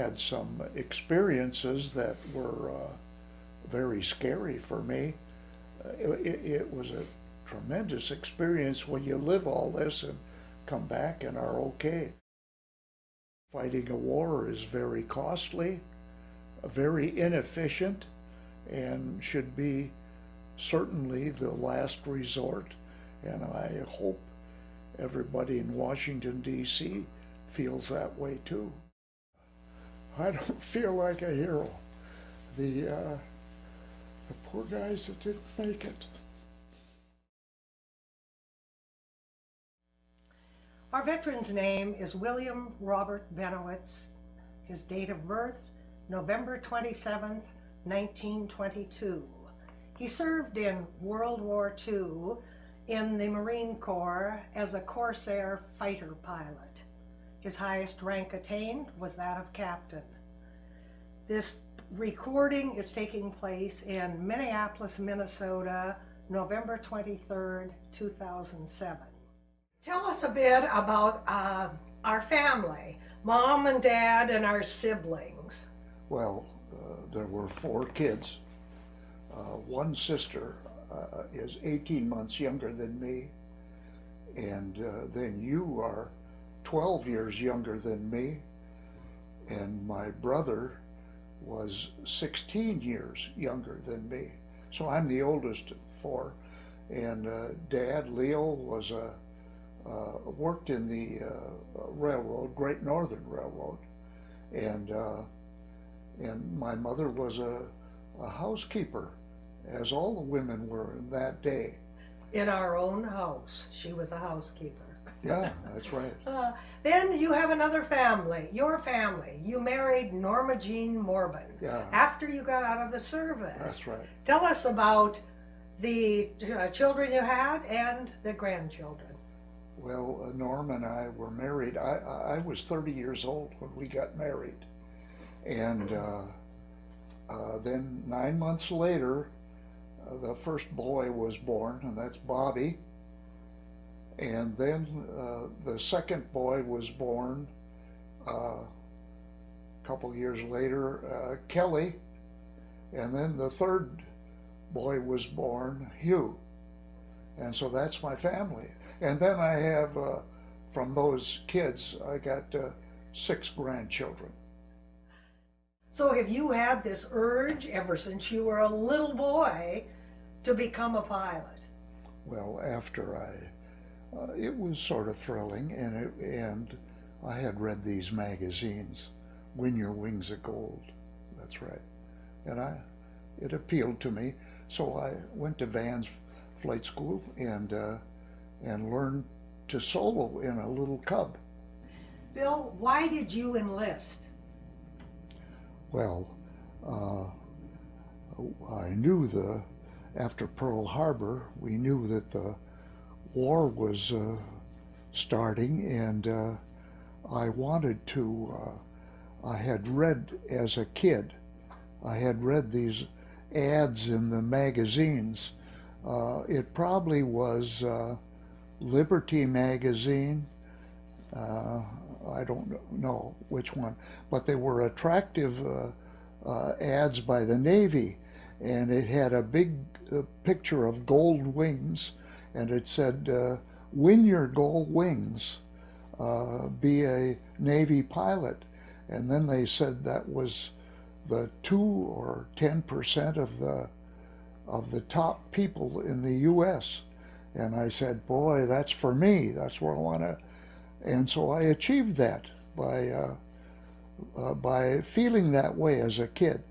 had some experiences that were very scary for me. It was a tremendous experience when you live all this and come back and are okay. Fighting a war is very costly, very inefficient, and should be certainly the last resort. And I hope everybody in Washington, D.C. feels that way too. I don't feel like a hero. The poor guys that didn't make it. Our veteran's name is William Robert Bennewitz. His date of birth, November 27th, 1922. He served in World War II in the Marine Corps as a Corsair fighter pilot. His highest rank attained was that of captain. This recording is taking place in Minneapolis, Minnesota, November 23rd, 2007. Tell us a bit about our family, Mom and Dad and our siblings. Well, there were 4 kids. One sister is 18 months younger than me, and then you are 12 years younger than me, and my brother was 16 years younger than me. So I'm the oldest of 4, and Dad, Leo, was worked in the railroad, Great Northern Railroad, and my mother was a housekeeper, as all the women were in that day. In our own house, she was a housekeeper. Yeah, that's right. Then you have another family, your family. You married Norma Jean Morbin after you got out of the service. That's right. Tell us about the children you had and the grandchildren. Well, Norm and I were married. I was 30 years old when we got married. And then 9 months later, the first boy was born, and that's Bobby. And then the second boy was born a couple years later, Kelly. And then the third boy was born, Hugh. And so that's my family. And then I have, from those kids, I got 6 grandchildren. So have you had this urge ever since you were a little boy to become a pilot? Well, after it was sort of thrilling, and I had read these magazines, Win Your Wings of Gold, that's right, and it appealed to me, so I went to Van's flight school and learned to solo in a little Cub. Bill, why did you enlist? Well, I knew after Pearl Harbor, we knew that the war was starting, and I wanted to, I had read as a kid, I had read these ads in the magazines. It probably was Liberty magazine, I don't know which one, but they were attractive ads by the Navy, and it had a big picture of gold wings, and it said, win your gold wings, be a Navy pilot. And then they said that was the 2 or 10% of the top people in the U.S. And I said, boy, that's for me, that's where I want to. And so I achieved that by feeling that way as a kid.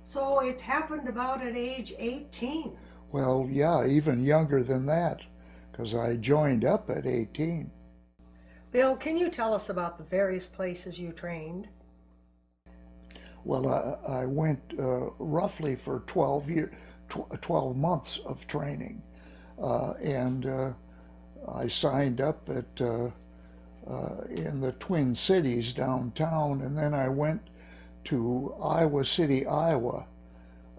So it happened about at age 18. Well, yeah, even younger than that, because I joined up at 18. Bill, can you tell us about the various places you trained? Well, I went roughly for 12 months of training, and I signed up at in the Twin Cities downtown, and then I went to Iowa City, Iowa.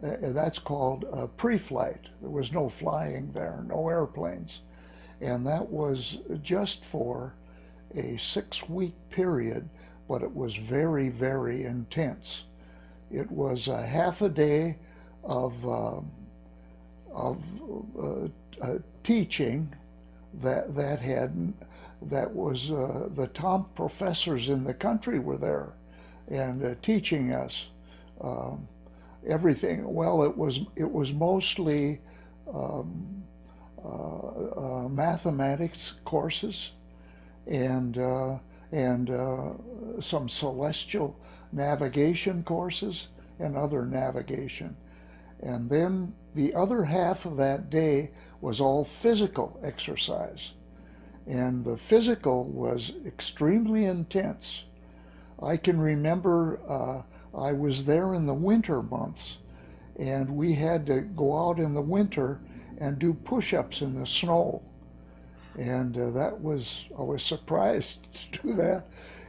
That's called pre-flight. There was no flying there, no airplanes. And that was just for a 6-week period but it was very, very intense. It was a half a day of teaching that was the top professors in the country were there and teaching us everything. Well, it was mostly mathematics courses and some celestial navigation courses and other navigation. And then the other half of that day was all physical exercise. And the physical was extremely intense. I can remember I was there in the winter months, and we had to go out in the winter and do push-ups in the snow. And I was surprised to do that.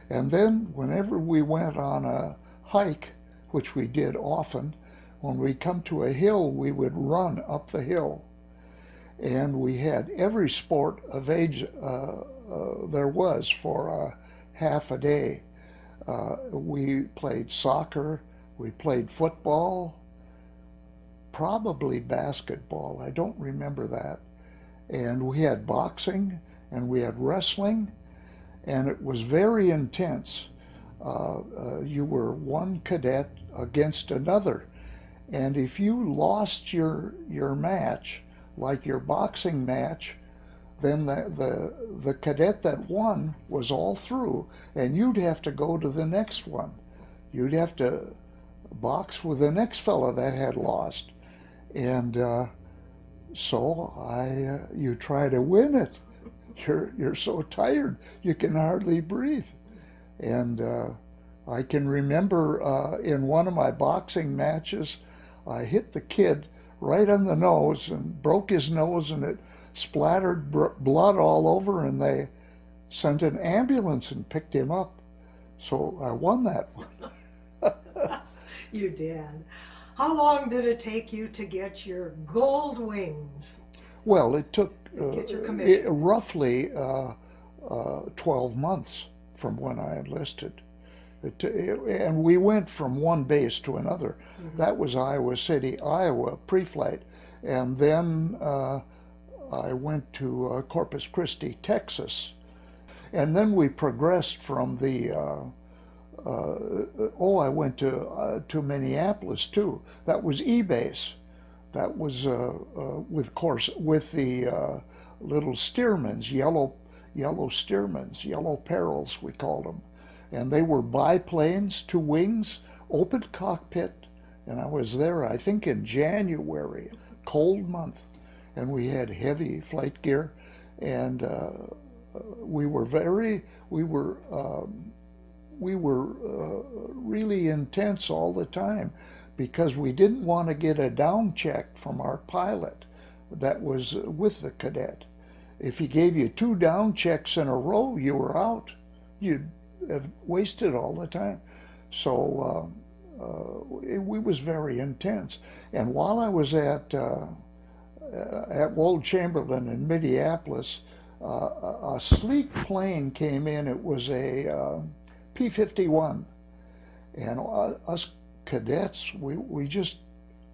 And then whenever we went on a hike, which we did often, when we come to a hill, we would run up the hill. And we had every sport of age there was for half a day. We played soccer, we played football, probably basketball, I don't remember that. And we had boxing, and we had wrestling, and it was very intense. You were one cadet against another, and if you lost your match, like your boxing match, then the cadet that won was all through, and you'd have to go to the next one. You'd have to box with the next fellow that had lost, and so you try to win it. You're so tired you can hardly breathe, and I can remember in one of my boxing matches, I hit the kid right on the nose and broke his nose, and it splattered blood all over, and they sent an ambulance and picked him up. So I won that one. You did. How long did it take you to get your gold wings? Well, it took Get your commission. roughly 12 months from when I enlisted. And we went from one base to another. Mm-hmm. That was Iowa City, Iowa, pre-flight. And then I went to Corpus Christi, Texas. And then we progressed from the, I went to Minneapolis too. That was E-base. That was with the little Stearmans, yellow Stearmans, yellow perils we called them. And they were biplanes, 2 wings, open cockpit, and I was there, I think, in January, cold month, and we had heavy flight gear, and we were really intense all the time because we didn't want to get a down check from our pilot that was with the cadet. If he gave you 2 down checks in a row, you were out. You'd have wasted all the time. So it was very intense. And while I was at Wold Chamberlain in Minneapolis, a sleek plane came in. It was a P-51. And us cadets, we just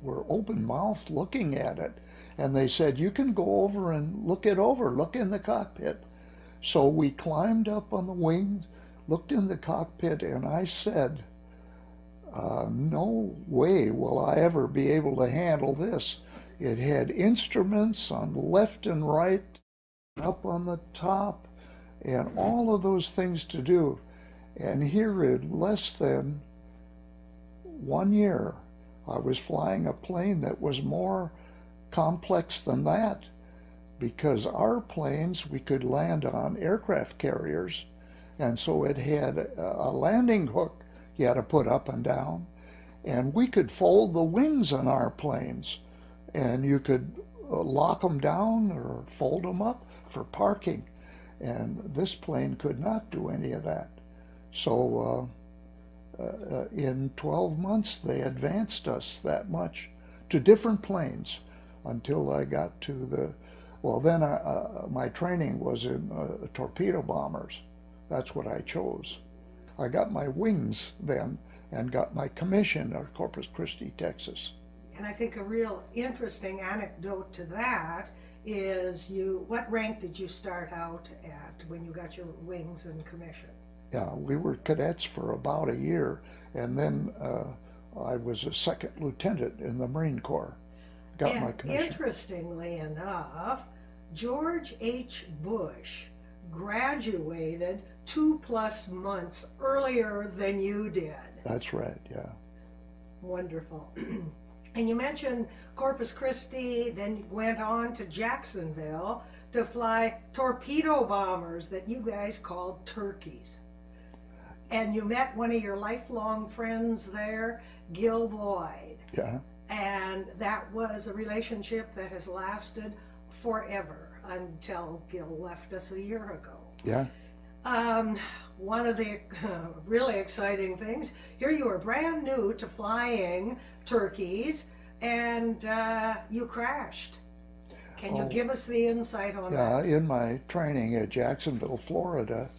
were open-mouthed looking at it. And they said, you can go over and look it over, look in the cockpit. So we climbed up on the wings, looked in the cockpit, and I said, no way will I ever be able to handle this. It had instruments on the left and right, up on the top, and all of those things to do. And here in less than 1 year, I was flying a plane that was more complex than that, because our planes we could land on aircraft carriers, and so it had a landing hook you had to put up and down, and we could fold the wings on our planes, and you could lock them down or fold them up for parking, and this plane could not do any of that. So in 12 months they advanced us that much to different planes until I got to the, well then my training was in torpedo bombers. That's what I chose. I got my wings then and got my commission at Corpus Christi, Texas. And I think a real interesting anecdote to that is what rank did you start out at when you got your wings and commission? Yeah, we were cadets for about a year, and then I was a second lieutenant in the Marine Corps. Got my commission. Interestingly enough, George H. Bush graduated 2+ months earlier than you did. That's right, yeah. Wonderful. And you mentioned Corpus Christi, then went on to Jacksonville to fly torpedo bombers that you guys called turkeys. And you met one of your lifelong friends there, Gil Boyd. Yeah. And that was a relationship that has lasted forever until Gil left us a year ago. Yeah. One of the really exciting things, here you were brand new to flying turkeys, and you crashed. Can you give us the insight on that? Yeah, in my training at Jacksonville, Florida,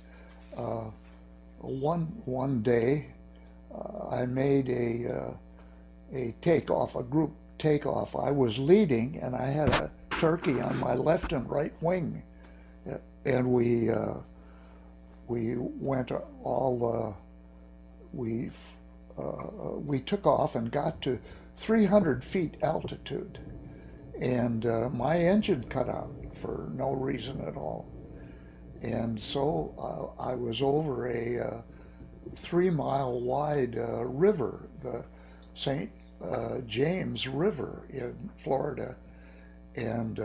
one day I made a takeoff, a group takeoff. I was leading, and I had a turkey on my left and right wing, and we went we took off and got to 300 feet altitude, and my engine cut out for no reason at all, and so I was over a 3-mile wide river, the St. James River in Florida, and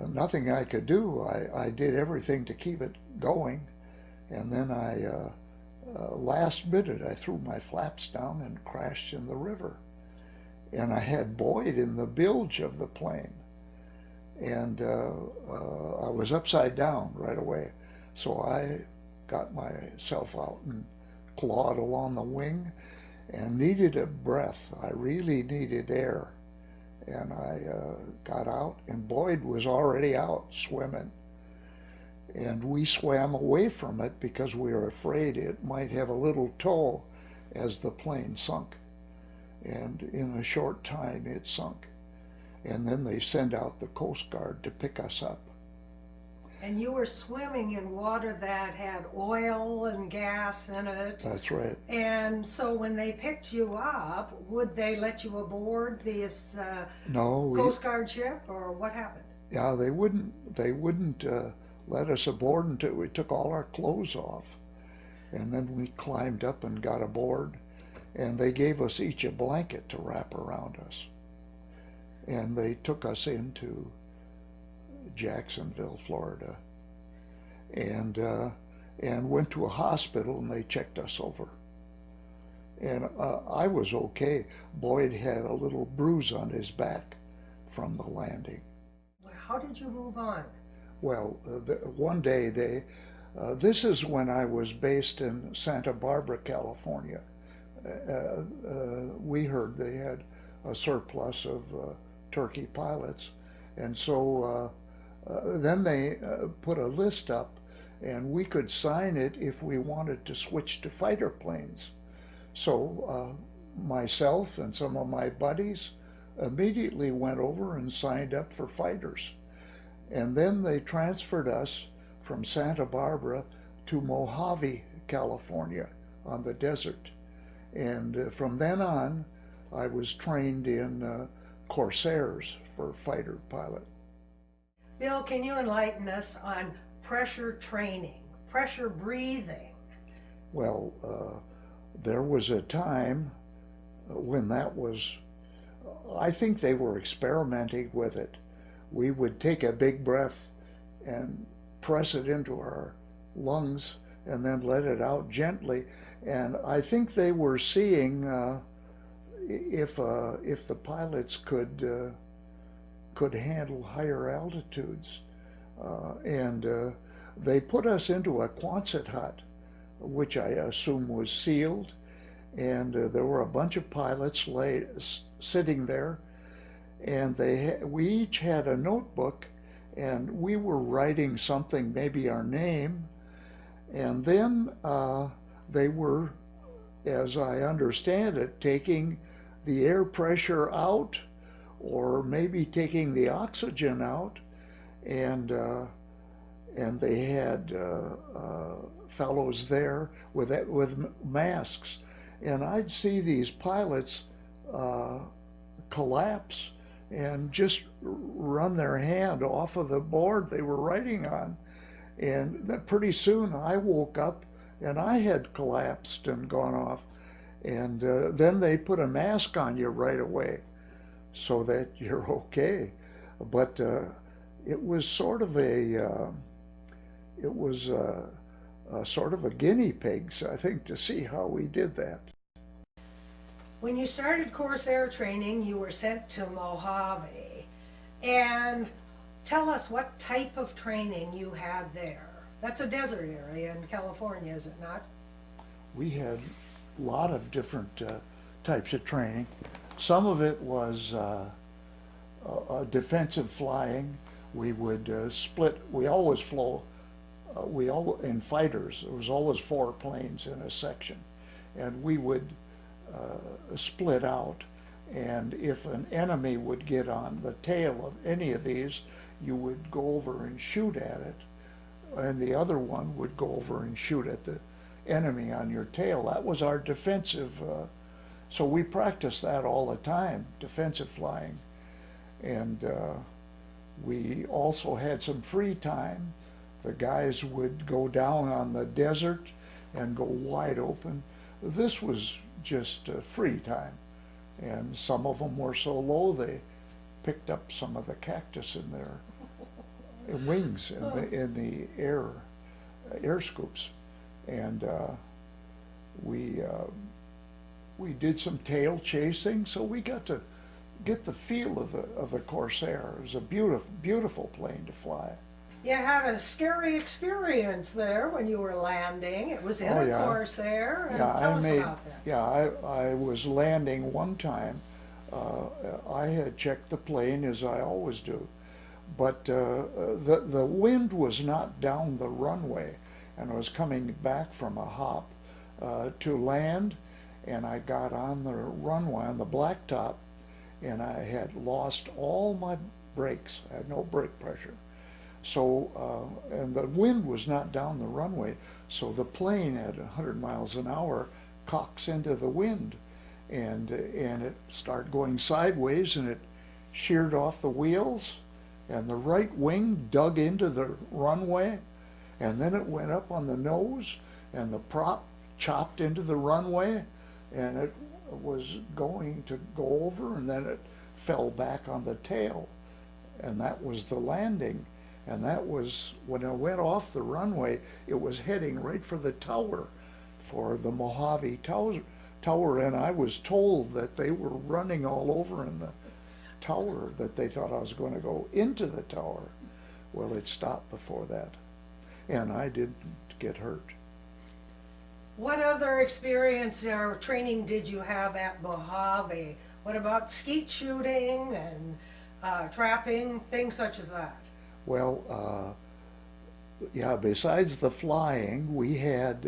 nothing I could do. I did everything to keep it going, and then last minute I threw my flaps down and crashed in the river. And I had Boyd in the bilge of the plane, and I was upside down right away. So I got myself out and clawed along the wing and needed a breath. I really needed air. And I got out, and Boyd was already out swimming. And we swam away from it because we were afraid it might have a little tow as the plane sunk. And in a short time it sunk. And then they sent out the Coast Guard to pick us up. And you were swimming in water that had oil and gas in it. That's right. And so when they picked you up, would they let you aboard this Coast Guard ship, or what happened? Yeah, they wouldn't let us aboard until we took all our clothes off. And then we climbed up and got aboard, and they gave us each a blanket to wrap around us. And they took us into Jacksonville, Florida, and went to a hospital, and they checked us over. And I was okay. Boyd had a little bruise on his back from the landing. How did you move on? Well, one day this is when I was based in Santa Barbara, California. We heard they had a surplus of turkey pilots, and so then they put a list up, and we could sign it if we wanted to switch to fighter planes. So myself and some of my buddies immediately went over and signed up for fighters. And then they transferred us from Santa Barbara to Mojave, California, on the desert. And from then on, I was trained in Corsairs for fighter pilot. Bill, can you enlighten us on pressure training, pressure breathing? Well, there was a time when that was, I think they were experimenting with it. We would take a big breath and press it into our lungs and then let it out gently. And I think they were seeing if the pilots could handle higher altitudes. And they put us into a Quonset hut, which I assume was sealed. And there were a bunch of pilots sitting there. And we each had a notebook, and we were writing something, maybe our name. And then they were, as I understand it, taking the air pressure out, or maybe taking the oxygen out, and they had fellows there with masks, and I'd see these pilots collapse and just run their hand off of the board they were writing on, and pretty soon I woke up and I had collapsed and gone off, and then they put a mask on you right away so that you're okay. But it was sort of a sort of a guinea pigs, I think, to see how we did that. When you started Corsair training, you were sent to Mojave. And tell us what type of training you had there. That's a desert area in California, is it not? We had a lot of different types of training. Some of it was defensive flying. We would split. We always flew. In fighters, there was always 4 planes in a section, and we would split out. And if an enemy would get on the tail of any of these, you would go over and shoot at it, and the other one would go over and shoot at the enemy on your tail. That was our defensive. So we practiced that all the time, defensive flying. And we also had some free time. The guys would go down on the desert and go wide open. This was just free time. And some of them were so low they picked up some of the cactus in their wings in the air scoops. And we did some tail chasing, so we got to get the feel of the Corsair. It was a beautiful plane to fly. You had a scary experience there when you were landing. It was in a Corsair. And tell us about that. Yeah, I was landing one time. I had checked the plane, as I always do, but the wind was not down the runway, and I was coming back from a hop to land, and I got on the runway on the blacktop, and I had lost all my brakes. I had no brake pressure. So, and the wind was not down the runway, so the plane at 100 miles an hour cocks into the wind, and it started going sideways, and it sheared off the wheels, and the right wing dug into the runway, and then it went up on the nose, and the prop chopped into the runway, and it was going to go over, and then it fell back on the tail, and that was the landing. And that was, when it went off the runway, it was heading right for the tower, for the Mojave tower, and I was told that they were running all over in the tower, that they thought I was going to go into the tower. Well, it stopped before that, and I didn't get hurt. What other experience or training did you have at Mojave? What about skeet shooting and trapping, things such as that? Well, yeah, besides the flying, we had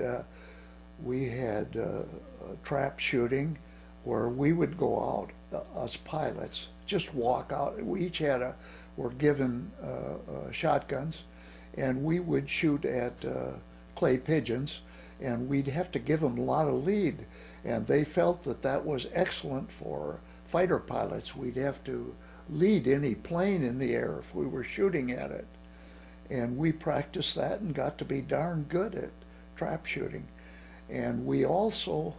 trap shooting, where we would go out, us pilots, just walk out. We each were given shotguns, and we would shoot at clay pigeons, and we'd have to give them a lot of lead, and they felt that that was excellent for fighter pilots. We'd have to lead any plane in the air if we were shooting at it. And we practiced that and got to be darn good at trap shooting. And we also,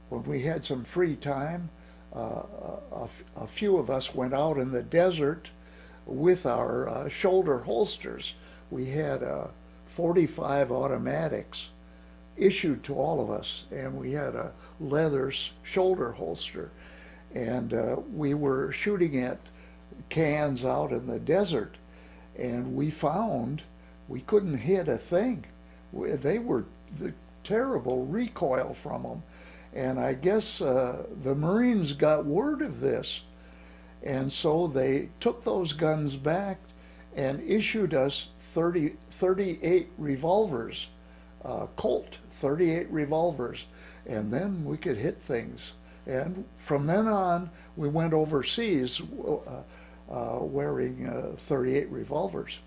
when we had some free time, a few of us went out in the desert with our shoulder holsters. We had 45 automatics issued to all of us, and we had a leather shoulder holster. And we were shooting at cans out in the desert, and we found we couldn't hit a thing. They were the terrible recoil from them, and I guess the Marines got word of this, and so they took those guns back and issued us 38 revolvers Colt 38 revolvers, and then we could hit things. And from then on, we went overseas wearing 38 revolvers.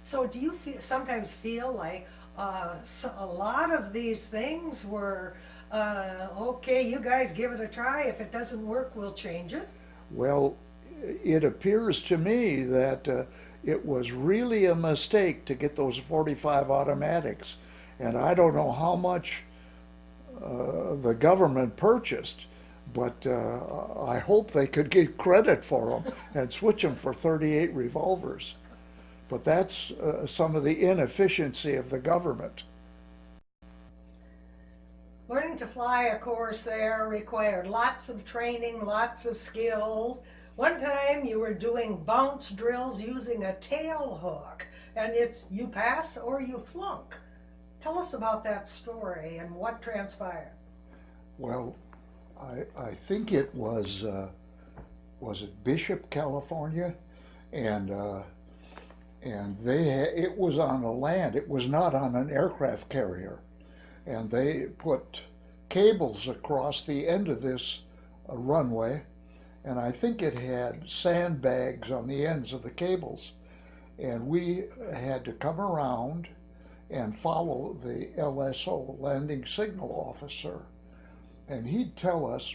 So do you sometimes feel like a lot of these things were, okay, you guys give it a try. If it doesn't work, we'll change it? Well, it appears to me that it was really a mistake to get those 45 automatics. And I don't know how much the government purchased, but I hope they could get credit for them and switch them for 38 revolvers. But that's some of the inefficiency of the government. Learning to fly a Corsair required lots of training, lots of skills. One time you were doing bounce drills using a tail hook, and it's you pass or you flunk. Tell us about that story and what transpired. Well, I think it was it Bishop, California, and it was on the land. It was not on an aircraft carrier, and they put cables across the end of this runway, and I think it had sandbags on the ends of the cables, and we had to come around and follow the LSO, landing signal officer, and he'd tell us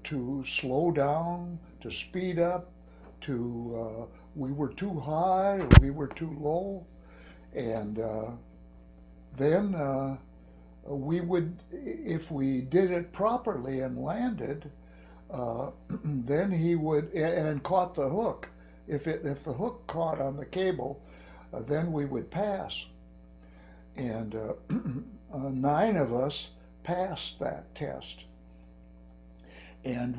to slow down, to speed up, to we were too high or we were too low, and then we would, if we did it properly and landed, then he would and caught the hook. If the hook caught on the cable, then we would pass. And 9 of us passed that test. And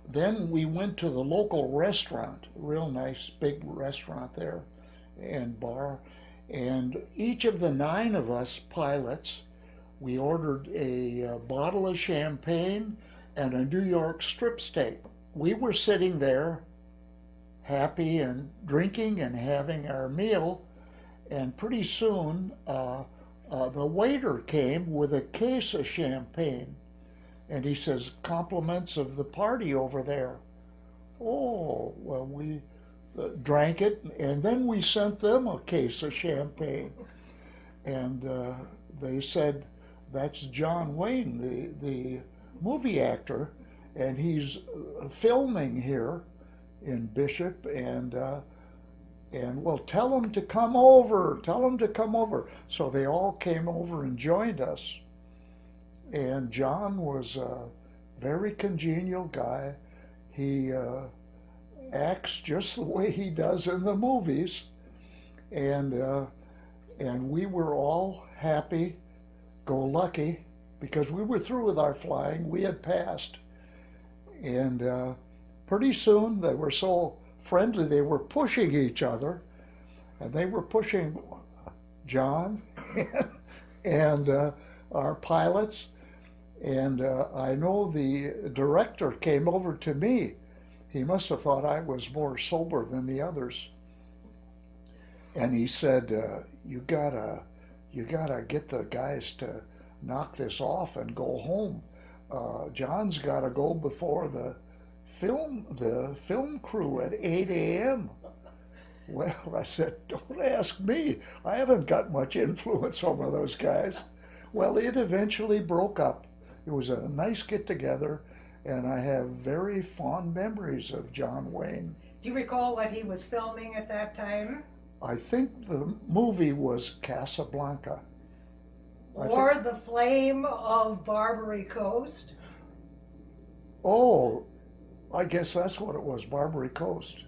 then we went to the local restaurant, a real nice big restaurant there and bar. And each of the 9 of us pilots, we ordered a bottle of champagne and a New York strip steak. We were sitting there happy and drinking and having our meal, and pretty soon the waiter came with a case of champagne, and he says, "Compliments of the party over there." Oh, well, we drank it, and then we sent them a case of champagne, and they said, "That's John Wayne, the movie actor, and he's filming here in Bishop, and well, tell him to come over, tell him to come over." So they all came over and joined us. And John was a very congenial guy. He acts just the way he does in the movies, and we were all happy, go lucky, because we were through with our flying. We had passed, and pretty soon they were so friendly, they were pushing each other, and they were pushing John and our pilots. And I know the director came over to me. He must have thought I was more sober than the others. And he said, you gotta get the guys to knock this off and go home. John's gotta go before the film crew at 8 a.m. Well, I said, don't ask me. I haven't got much influence over those guys. Well, it eventually broke up. It was a nice get-together, and I have very fond memories of John Wayne. Do you recall what he was filming at that time? I think the movie was Casablanca. Or The Flame of Barbary Coast? Oh, I guess that's what it was, Barbary Coast.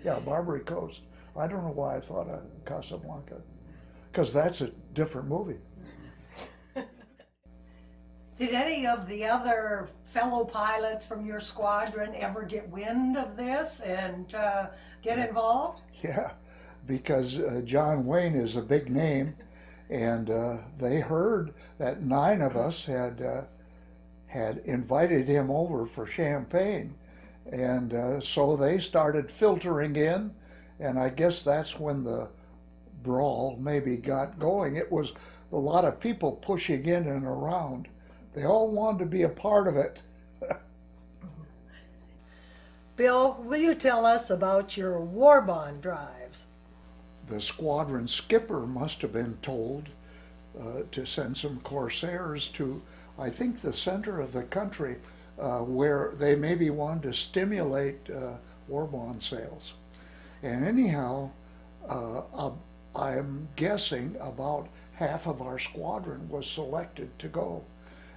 Yeah, Barbary Coast. I don't know why I thought of Casablanca, because that's a different movie. Did any of the other fellow pilots from your squadron ever get wind of this and get involved? Yeah, because John Wayne is a big name, and they heard that 9 of us had invited him over for champagne, and so they started filtering in, and I guess that's when the brawl maybe got going. It was a lot of people pushing in and around. They all wanted to be a part of it. Bill, will you tell us about your war bond drives? The squadron skipper must have been told to send some Corsairs to, I think, the center of the country where they maybe wanted to stimulate war bond sales. And anyhow, I'm guessing about half of our squadron was selected to go,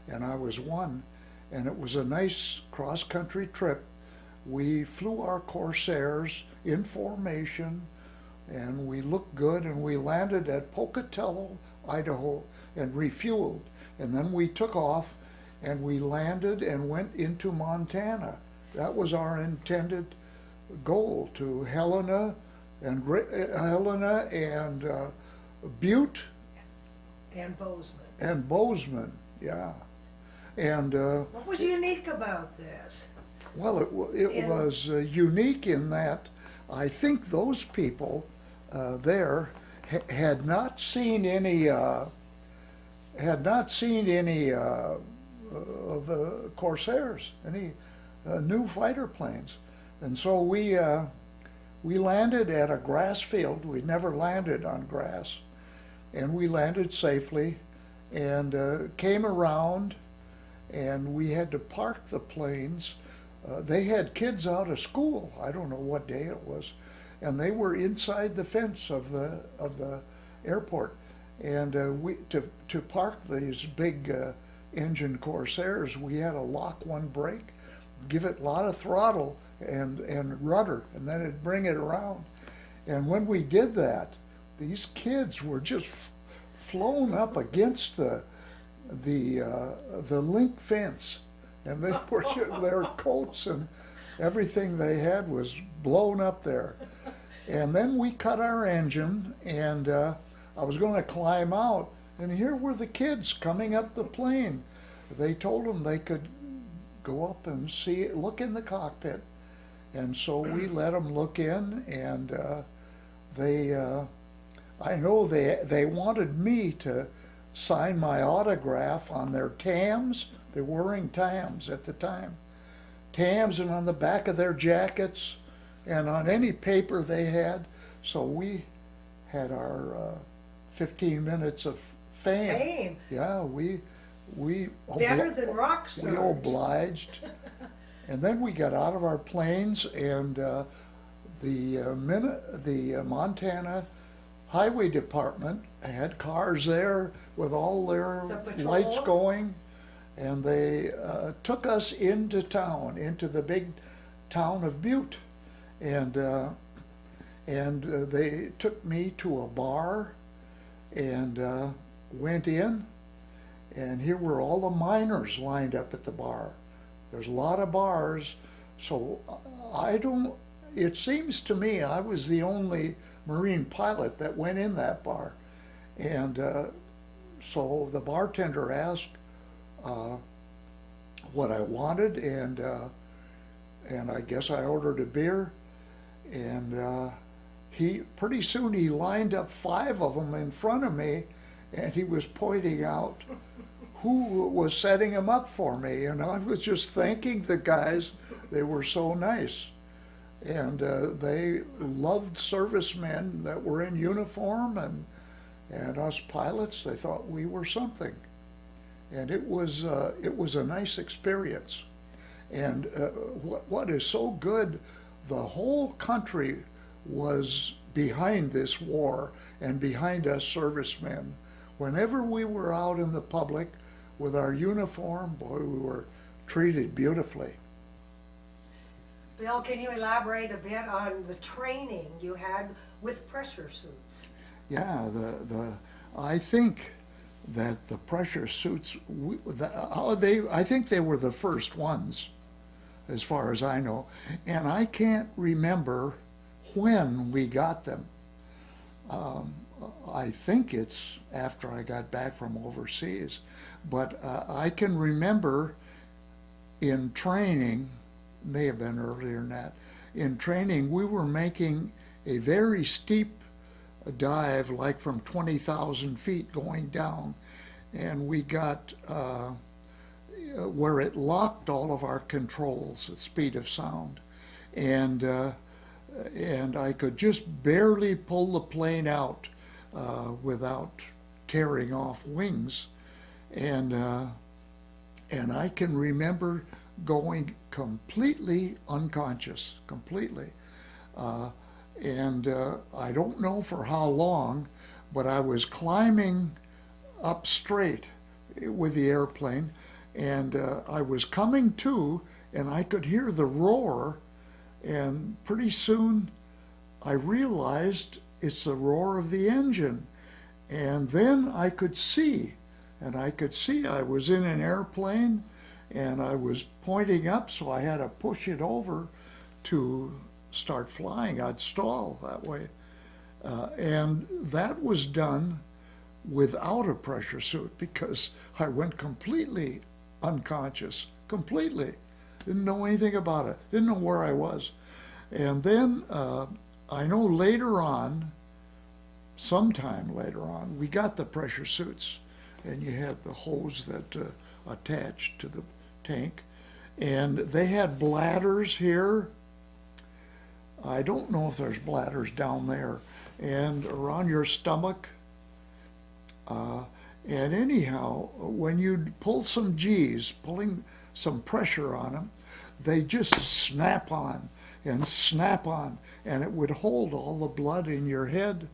and I was one. And it was a nice cross-country trip. We flew our Corsairs in formation, and we looked good, and we landed at Pocatello, Idaho, and refueled. And then we took off, and we landed and went into Montana. That was our intended goal, to Helena and Butte And Bozeman. and Bozeman, yeah. And What was unique about this? well, it was unique in that I think those people there had not seen any of the Corsairs, any new fighter planes, and so we landed at a grass field. We never landed on grass, and we landed safely, and came around, and we had to park the planes. They had kids out of school. I don't know what day it was, and they were inside the fence of the airport. And to park these big engine Corsairs, we had to lock one brake, give it a lot of throttle and rudder, and then it'd bring it around. And when we did that, these kids were just flown up against the link fence, and they were their coats and everything they had was blown up there. And then we cut our engine, and I was going to climb out, and here were the kids coming up the plane. They told them they could go up and look in the cockpit, and so we let them look in, and I know they wanted me to sign my autograph on their TAMs. They were wearing TAMs at the time. TAMs, and on the back of their jackets and on any paper they had. So we had our 15 minutes of fame. Fame. Yeah, we Better than rock we stars. obliged. And then we got out of our planes, and the Montana Highway Department had cars there with all their The patrol? lights going, and they took us into town, into the big town of Butte, and they took me to a bar, and went in, and here were all the miners lined up at the bar. There's a lot of bars, so it seems to me I was the only Marine pilot that went in that bar. And so the bartender asked what I wanted, and I guess I ordered a beer, and pretty soon he lined up 5 of them in front of me, and he was pointing out who was setting them up for me, and I was just thanking the guys. They were so nice, and they loved servicemen that were in uniform, and us pilots. They thought we were something, and it was a nice experience. And what is so good, the whole country was behind this war and behind us servicemen. Whenever we were out in the public with our uniform, boy, we were treated beautifully. Bill, can you elaborate a bit on the training you had with pressure suits? Yeah, I think that the pressure suits, I think they were the first ones, as far as I know, and I can't remember when we got them. I think it's after I got back from overseas, but I can remember in training, may have been earlier than that, in training we were making a very steep dive like from 20,000 feet going down, and we got where it locked all of our controls at speed of sound, and I could just barely pull the plane out without tearing off wings, and I can remember going completely unconscious, completely. I don't know for how long, but I was climbing up straight with the airplane, and I was coming to, and I could hear the roar, and pretty soon I realized it's the roar of the engine. And then I could see, I was in an airplane, and I was pointing up, so I had to push it over to start flying. I'd stall that way. And that was done without a pressure suit because I went completely unconscious, completely. Didn't know anything about it, didn't know where I was. And then I know later on, sometime later on, we got the pressure suits, and you had the hose that attached to the tank, and they had bladders here. I don't know if there's bladders down there, and around your stomach. And anyhow, when you'd pull some G's, pulling some pressure on them, they just snap on, and it would hold all the blood in your head.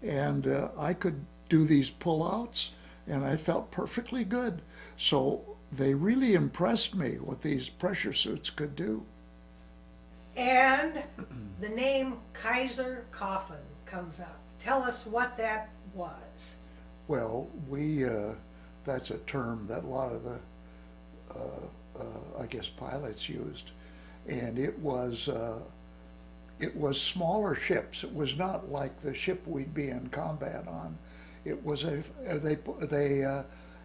And I could do these pull-outs, and I felt perfectly good. So they really impressed me what these pressure suits could do. And the name Kaiser Coffin comes up. Tell us what that was. Well, that's a term that a lot of the, I guess, pilots used. And it was smaller ships. It was not like the ship we'd be in combat on. It was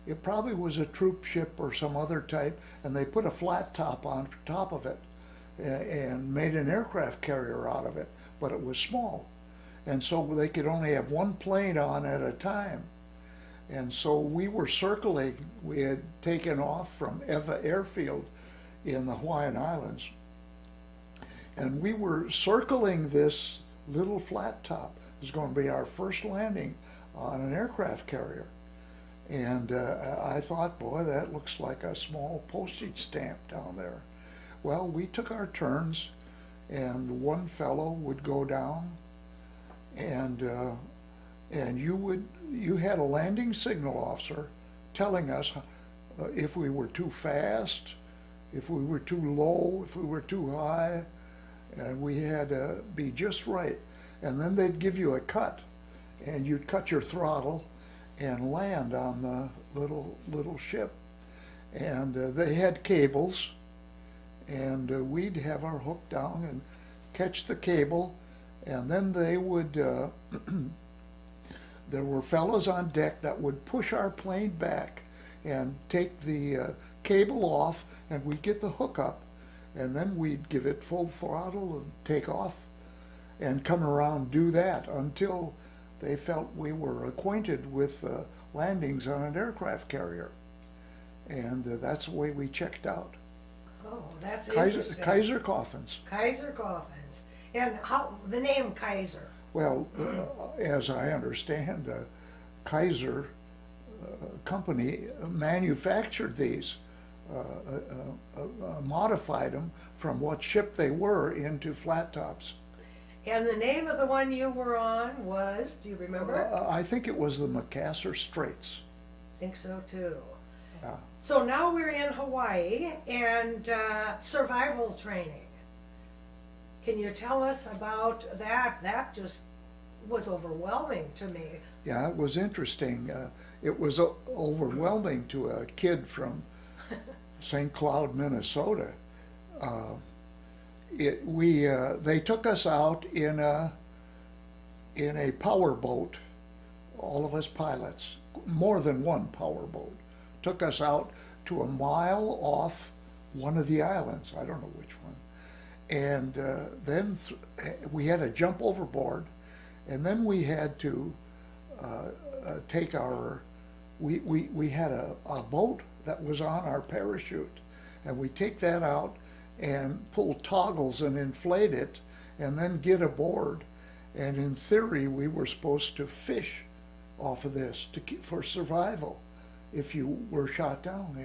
it probably was a troop ship or some other type, and they put a flat top on top of it and made an aircraft carrier out of it, but it was small. And so they could only have one plane on at a time. And so we were circling, we had taken off from Eva Airfield in the Hawaiian Islands, and we were circling this little flat top. It was going to be our first landing on an aircraft carrier. And I thought, boy, that looks like a small postage stamp down there. Well, we took our turns, and one fellow would go down, and you had a landing signal officer telling us if we were too fast, if we were too low, if we were too high, and we had to be just right. And then they'd give you a cut, and you'd cut your throttle and land on the little ship. And they had cables, and we'd have our hook down and catch the cable, and then they would there were fellows on deck that would push our plane back and take the cable off, and we'd get the hook up, and then we'd give it full throttle and take off and come around, do that until they felt we were acquainted with landings on an aircraft carrier. And that's the way we checked out. Oh, that's interesting. Kaiser coffins. Kaiser Coffins. And how, the name Kaiser? Well, as I understand, Kaiser company manufactured these, modified them from what ship they were into flat tops. And the name of the one you were on was, do you remember? I think it was the Macassar Straits. I think so too. Yeah. So now we're in Hawaii and survival training. Can you tell us about that? That just was overwhelming to me. Yeah, it was interesting. It was overwhelming to a kid from St. Cloud, Minnesota. They took us out in a power boat, all of us pilots, more than one power boat, took us out to a mile off one of the islands, I don't know which one, and then we had to jump overboard, And then we had to take our, we had a boat that was on our parachute, and we take that out and pull toggles and inflate it and then get aboard. And in theory, we were supposed to fish off of this for survival if you were shot down.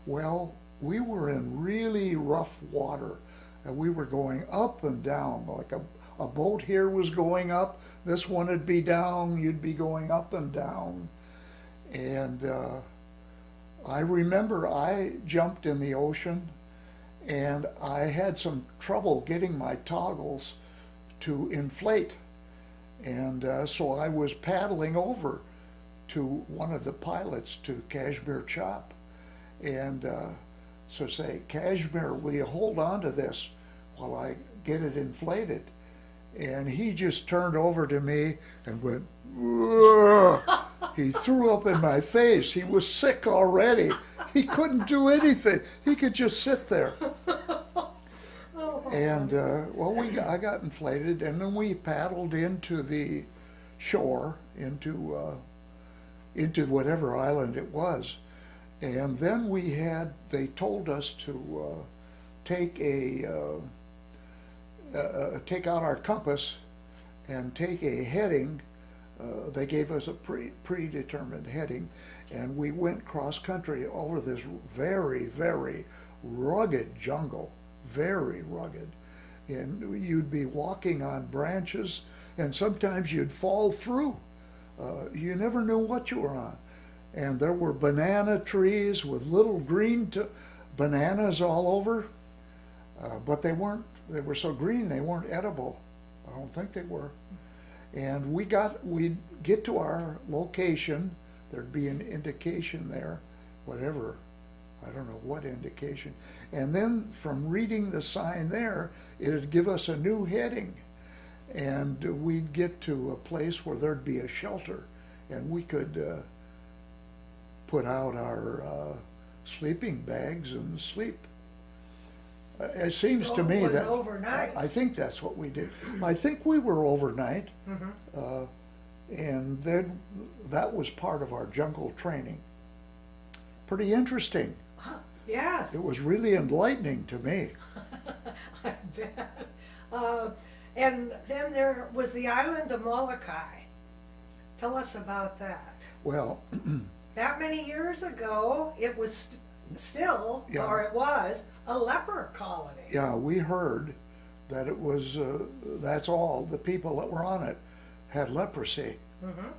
Well, we were in really rough water, and we were going up and down. Like a boat here was going up, this one would be down, you'd be going up and down. And I remember I jumped in the ocean, and I had some trouble getting my toggles to inflate. And so I was paddling over to one of the pilots, to Kashmir Chop, and so say, Kashmir, will you hold on to this while I get it inflated? And he just turned over to me and went, "Ugh." He threw up in my face. He was sick already. He couldn't do anything. He could just sit there. And well, I got inflated, and then we paddled into the shore, into whatever island it was. And then they told us to take out our compass and take a heading. They gave us a predetermined heading, and we went cross country over this very, very rugged jungle, very rugged. And you'd be walking on branches, and sometimes you'd fall through. You never knew what you were on. And there were banana trees with little green bananas all over, but they were so green they weren't edible. I don't think they were. And we'd get to our location, there'd be an indication there, whatever, I don't know what indication. And then from reading the sign there, it'd give us a new heading. And we'd get to a place where there'd be a shelter, and we could put out our sleeping bags and sleep. It seems So to me it was that overnight. I think that's what we did. I think we were overnight, and then that was part of our jungle training. Pretty interesting. Yes. It was really enlightening to me. I bet. And then there was the island of Molokai. Tell us about that. Well, That many years ago, it was still, Yeah. or it was, a leper colony. yeah, we heard that it was, that's all, the people that were on it had leprosy.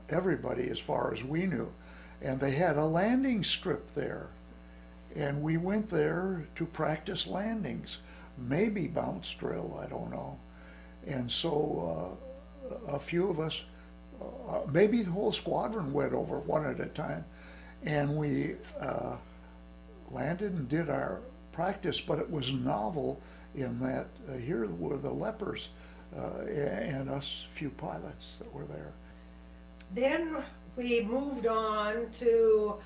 Everybody, as far as we knew. And they had a landing strip there. And we went there to practice landings, maybe bounce drill, I don't know. And so a few of us, maybe the whole squadron went over one at a time. And we landed and did our practice, but it was novel in that here were the lepers and us few pilots that were there. Then we moved on to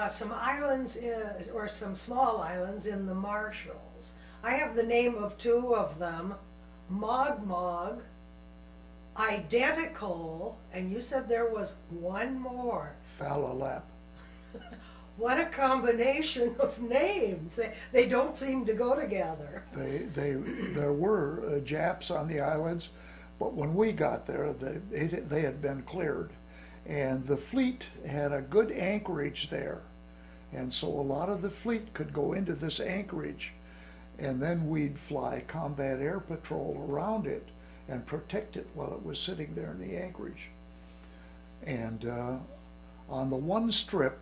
some islands, or some small islands in the Marshalls. I have the name of two of them, Mogmog, Identical, and you said there was one more. Falalap. What a combination of names. They don't seem to go together. There were Japs on the islands, but when we got there, they had been cleared. And the fleet had a good anchorage there. And so a lot of the fleet could go into this anchorage, and then we'd fly combat air patrol around it and protect it while it was sitting there in the anchorage. And on the one strip,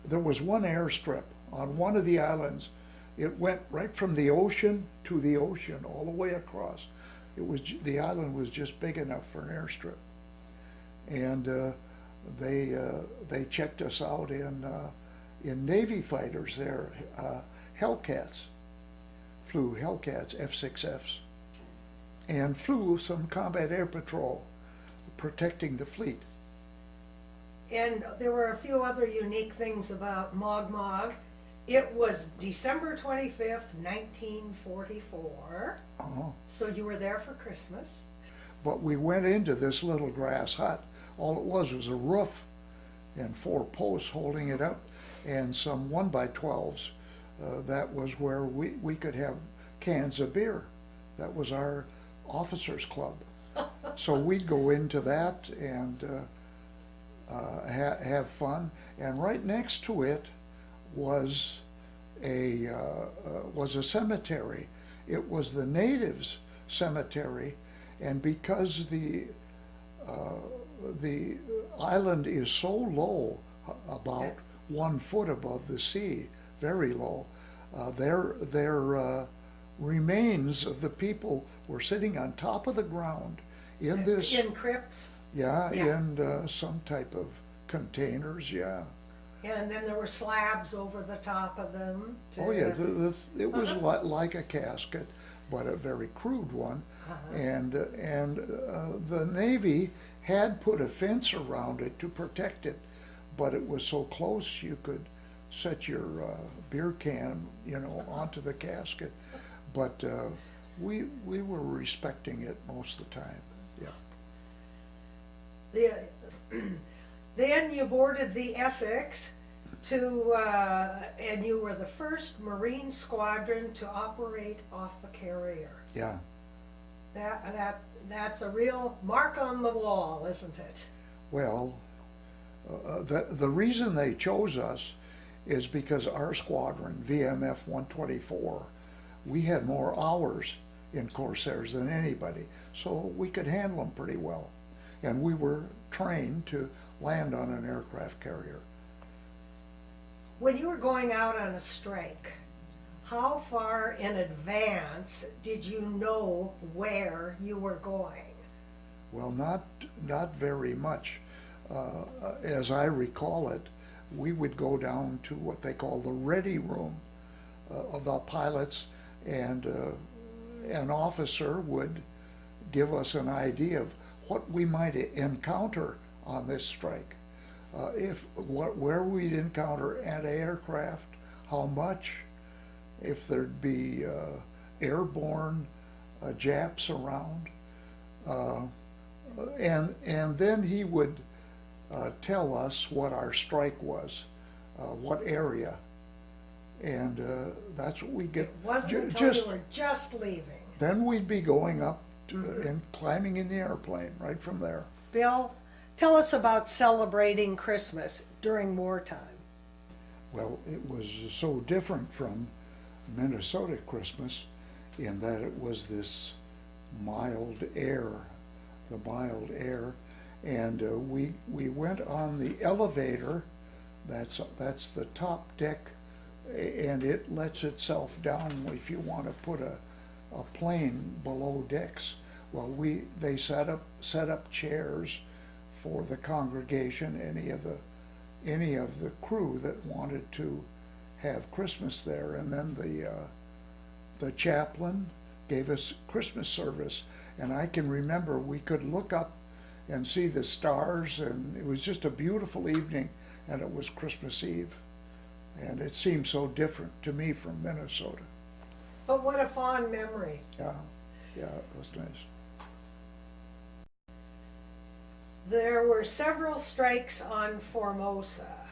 there was one airstrip on one of the islands. It went right from the ocean to the ocean, all the way across. The island was just big enough for an airstrip. And they checked us out in Navy fighters there, Hellcats, flew Hellcats, F-6Fs, and flew some combat air patrol protecting the fleet. And there were a few other unique things about Mogmog. It was December 25th, 1944. Oh. So you were there for Christmas. But we went into this little grass hut. All it was a roof and four posts holding it up and some 1x12s. That was where we could have cans of beer. That was our officers club. So we'd go into that and have fun. And right next to it was a cemetery. It was the natives' cemetery, and because the island is so low, about 1 foot above the sea, very low, their remains of the people were sitting on top of the ground in this, in crypts. yeah, in some type of containers, yeah. And then there were slabs over the top of them. Oh yeah, it was like a casket, but a very crude one. And the Navy had put a fence around it to protect it, but it was so close you could set your beer can, onto the casket. But we were respecting it most of the time. Yeah. Then you boarded the Essex and you were the first Marine squadron to operate off the carrier. Yeah. That's a real mark on the wall, isn't it? Well, the reason they chose us is because our squadron, VMF 124, we had more hours in Corsairs than anybody, so we could handle them pretty well. And we were trained to land on an aircraft carrier. When you were going out on a strike, how far in advance did you know where you were going? Well, not very much. As I recall it, we would go down to what they call the ready room of the pilots, and an officer would give us an idea of what we might encounter on this strike. Where we'd encounter anti-aircraft, how much, if there'd be airborne Japs around, and then he would tell us what our strike was, what area, and that's what we get. It wasn't until you were just leaving. Then we'd be going up and climbing in the airplane right from there. Bill, tell us about celebrating Christmas during wartime. Well, it was so different from Minnesota Christmas in that it was this mild air, and we went on the elevator. That's the top deck, and it lets itself down if you want to put a plane below decks. Well, they set up chairs for the congregation, any of the crew that wanted to have Christmas there, and then the chaplain gave us Christmas service, and I can remember we could look up and see the stars, and it was just a beautiful evening, and it was Christmas Eve, and it seemed so different to me from Minnesota. But what a fond memory. Yeah, it was nice. There were several strikes on Formosa,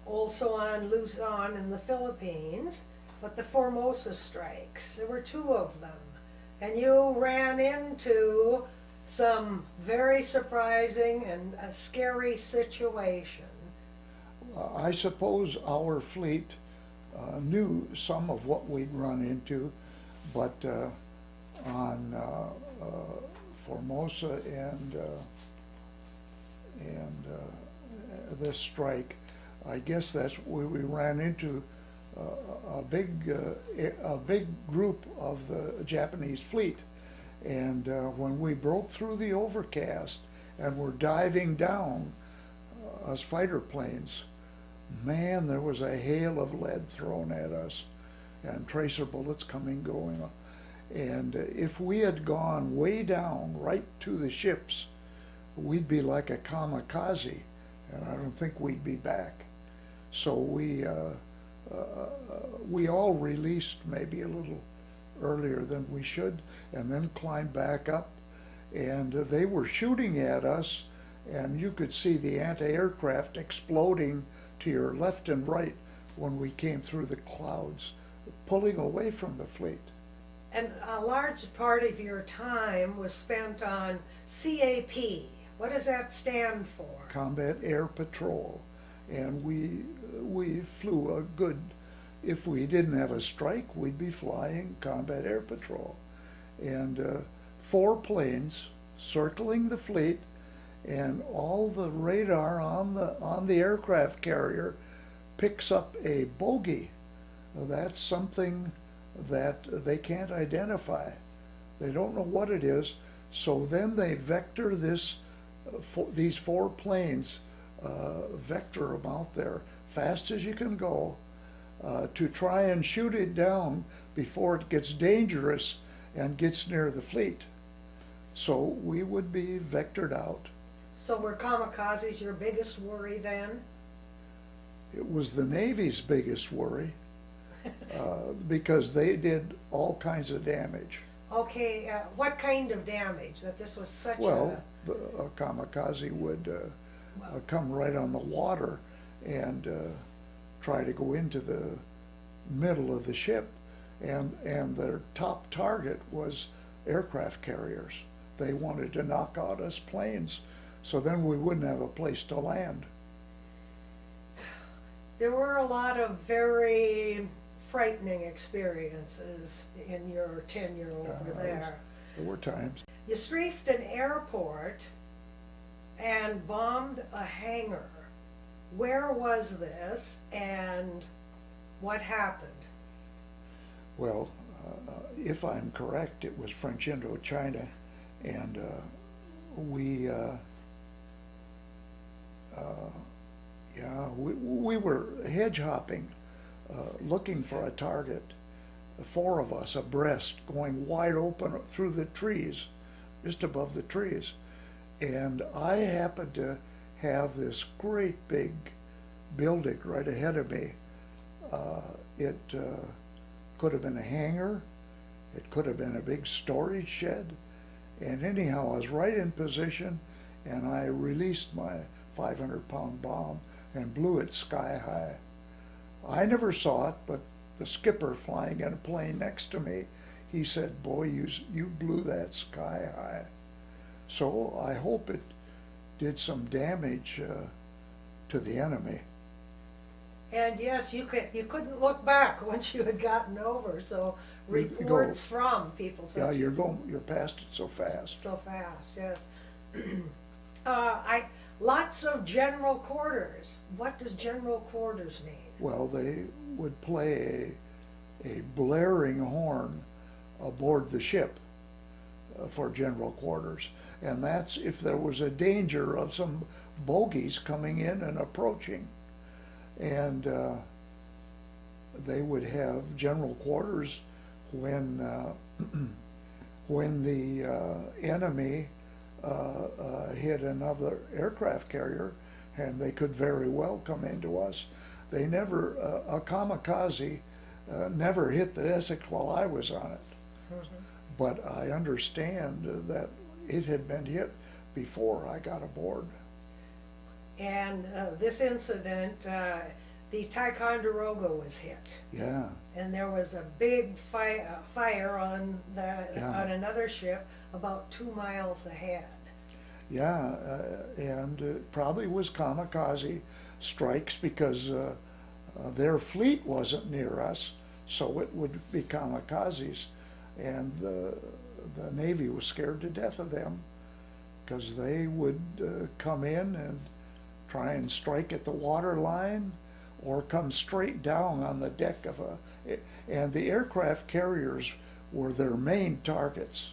also on Luzon in the Philippines, but the Formosa strikes, there were 2 of them. And you ran into some very surprising and a scary situation. I suppose our fleet knew some of what we'd run into, but on Formosa and this strike, I guess that's where we ran into a big group of the Japanese fleet, and when we broke through the overcast and were diving down as fighter planes, man, there was a hail of lead thrown at us and tracer bullets going. And if we had gone way down right to the ships, we'd be like a kamikaze, and I don't think we'd be back. So we all released maybe a little earlier than we should, and then climbed back up, and they were shooting at us, and you could see the anti-aircraft exploding to your left and right when we came through the clouds, pulling away from the fleet. And a large part of your time was spent on CAP. What does that stand for? Combat Air Patrol. And we flew a good, if we didn't have a strike, we'd be flying Combat Air Patrol. And 4 planes circling the fleet, and all the radar on the aircraft carrier picks up a bogey. That's something that they can't identify. They don't know what it is. So then they vector these 4 planes, vector them out there fast as you can go, to try and shoot it down before it gets dangerous and gets near the fleet. So we would be vectored out. So were kamikazes your biggest worry then? It was the Navy's biggest worry, because they did all kinds of damage. Okay, what kind of damage? That this was such Well, a kamikaze would come right on the water and try to go into the middle of the ship, and their top target was aircraft carriers. They wanted to knock out us planes, so then we wouldn't have a place to land. There were a lot of very frightening experiences in your tenure over there. There were times. You strafed an airport and bombed a hangar. Where was this and what happened? Well, if I'm correct, it was French Indochina, and we were hedge hopping, looking for a target, 4 of us abreast, going wide open through the trees, just above the trees. And I happened to have this great big building right ahead of me. It could have been a hangar, it could have been a big storage shed, and anyhow I was right in position, and I released my 500-pound bomb and blew it sky high. I never saw it, but the skipper flying in a plane next to me, he said, "Boy, you blew that sky high." So I hope it did some damage to the enemy. And yes, you couldn't look back once you had gotten over, so reports from people said. Yeah, you're past it so fast. So fast, yes. Lots of general quarters. What does general quarters mean? Well, they would play a blaring horn aboard the ship for general quarters. And that's if there was a danger of some bogies coming in and approaching. And they would have general quarters when the enemy hit another aircraft carrier, and they could very well come into us. They never, a kamikaze never hit the Essex while I was on it. Mm-hmm. But I understand that it had been hit before I got aboard. And this incident, the Ticonderoga was hit. Yeah. And there was a big fire on another ship about 2 miles ahead. Yeah, and it probably was kamikaze strikes because their fleet wasn't near us, so it would be kamikazes. And the Navy was scared to death of them because they would come in and try and strike at the water line or come straight down on the deck of and the aircraft carriers were their main targets.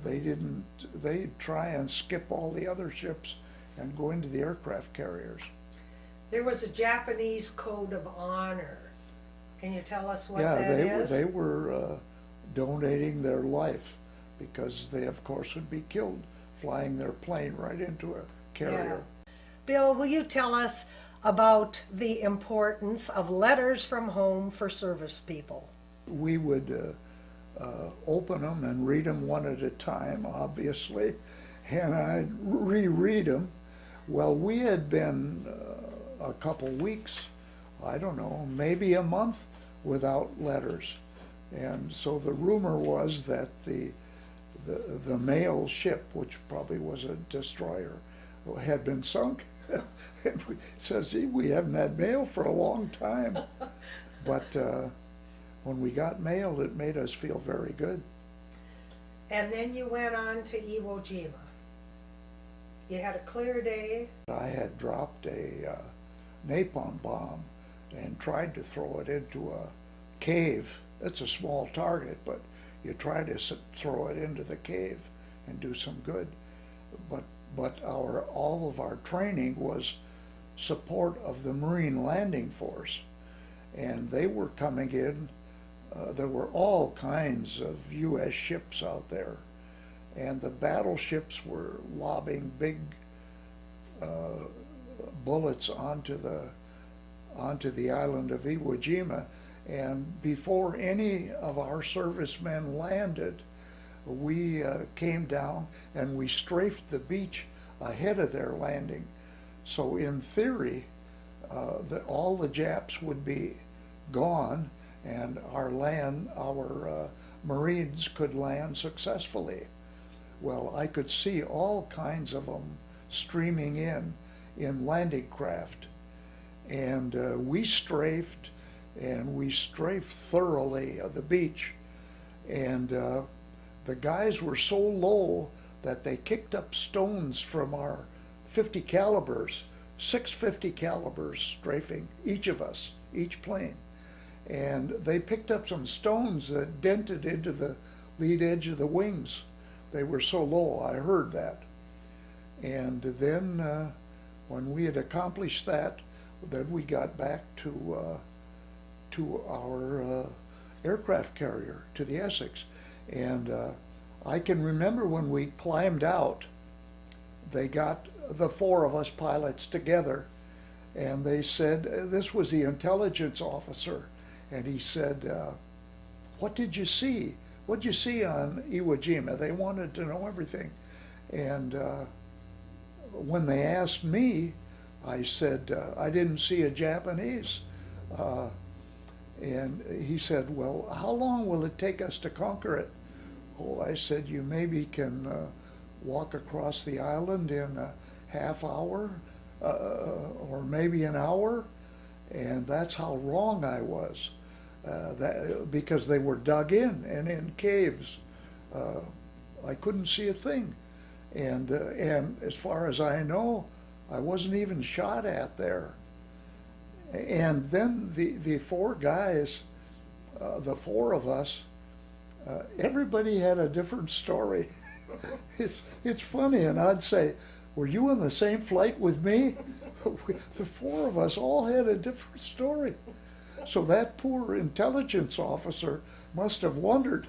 They'd try and skip all the other ships and go into the aircraft carriers. There was a Japanese code of honor. Can you tell us what that is? Yeah, they were donating their life because they, of course, would be killed flying their plane right into a carrier. Yeah. Bill, will you tell us about the importance of letters from home for service people? We would open them and read them one at a time, obviously, and I'd reread them. Well, we had been a couple weeks, I don't know, maybe a month without letters. And so the rumor was that the mail ship, which probably was a destroyer, had been sunk. And we says, we haven't had mail for a long time. But when we got mail, it made us feel very good. And then you went on to Iwo Jima. You had a clear day. I had dropped a napalm bomb and tried to throw it into a cave. It's a small target, but you try to throw it into the cave and do some good. But all of our training was support of the Marine Landing Force, and they were coming in. There were all kinds of U.S. ships out there, and the battleships were lobbing big bullets onto the island of Iwo Jima. And before any of our servicemen landed, we came down and we strafed the beach ahead of their landing. So in theory, all the Japs would be gone, and our Marines could land successfully. Well, I could see all kinds of them streaming in landing craft, and we strafed thoroughly the beach, and the guys were so low that they kicked up stones from our 50 calibers, 650 calibers strafing each of us, each plane. And they picked up some stones that dented into the lead edge of the wings. They were so low, I heard that. And then when we had accomplished that, then we got back to our aircraft carrier, to the Essex. And I can remember when we climbed out, they got the four of us pilots together, and they said, this was the intelligence officer, and he said, what did you see? What did you see on Iwo Jima? They wanted to know everything. And when they asked me, I said, I didn't see a Japanese. And he said, well, how long will it take us to conquer it? Oh, I said, you maybe can walk across the island in a half hour or maybe an hour. And that's how wrong I was, because they were dug in and in caves. I couldn't see a thing. And as far as I know, I wasn't even shot at there. And then the four guys, the four of us, everybody had a different story. It's funny, and I'd say, were you on the same flight with me? The four of us all had a different story. So that poor intelligence officer must have wondered.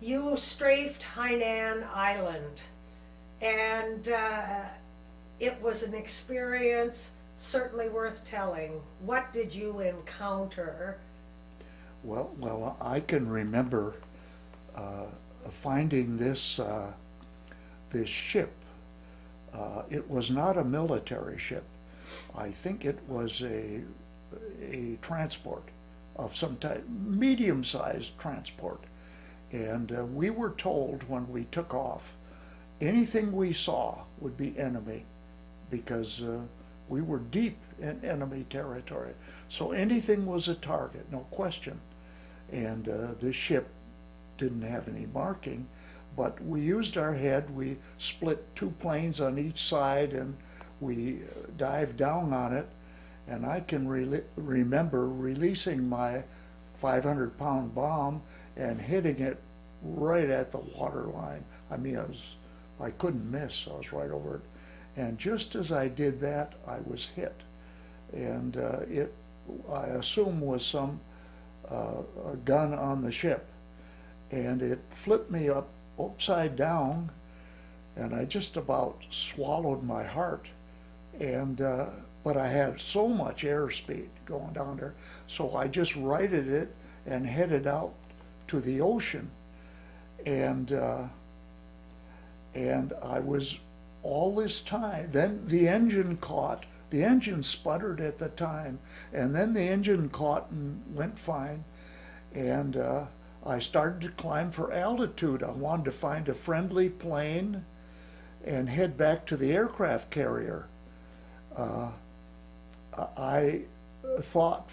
You strafed Hainan Island, and it was an experience certainly worth telling. What did you encounter? Well, I can remember finding this ship. It was not a military ship. I think it was a transport of some type, medium-sized transport. And we were told when we took off, anything we saw would be enemy, because we were deep in enemy territory. So anything was a target, no question. And this ship didn't have any marking, but we used our head. We split two planes on each side, and we dived down on it. And I can remember releasing my 500-pound bomb and hitting it right at the water line. I mean, I couldn't miss. I was right over it. And just as I did that, I was hit. And I assume, was some a gun on the ship. And it flipped me upside down, and I just about swallowed my heart. And but I had so much airspeed going down there, so I just righted it and headed out to the ocean. And I was all this time, then the engine caught, the engine sputtered at the time, and then the engine caught and went fine. And I started to climb for altitude. I wanted to find a friendly plane and head back to the aircraft carrier. I thought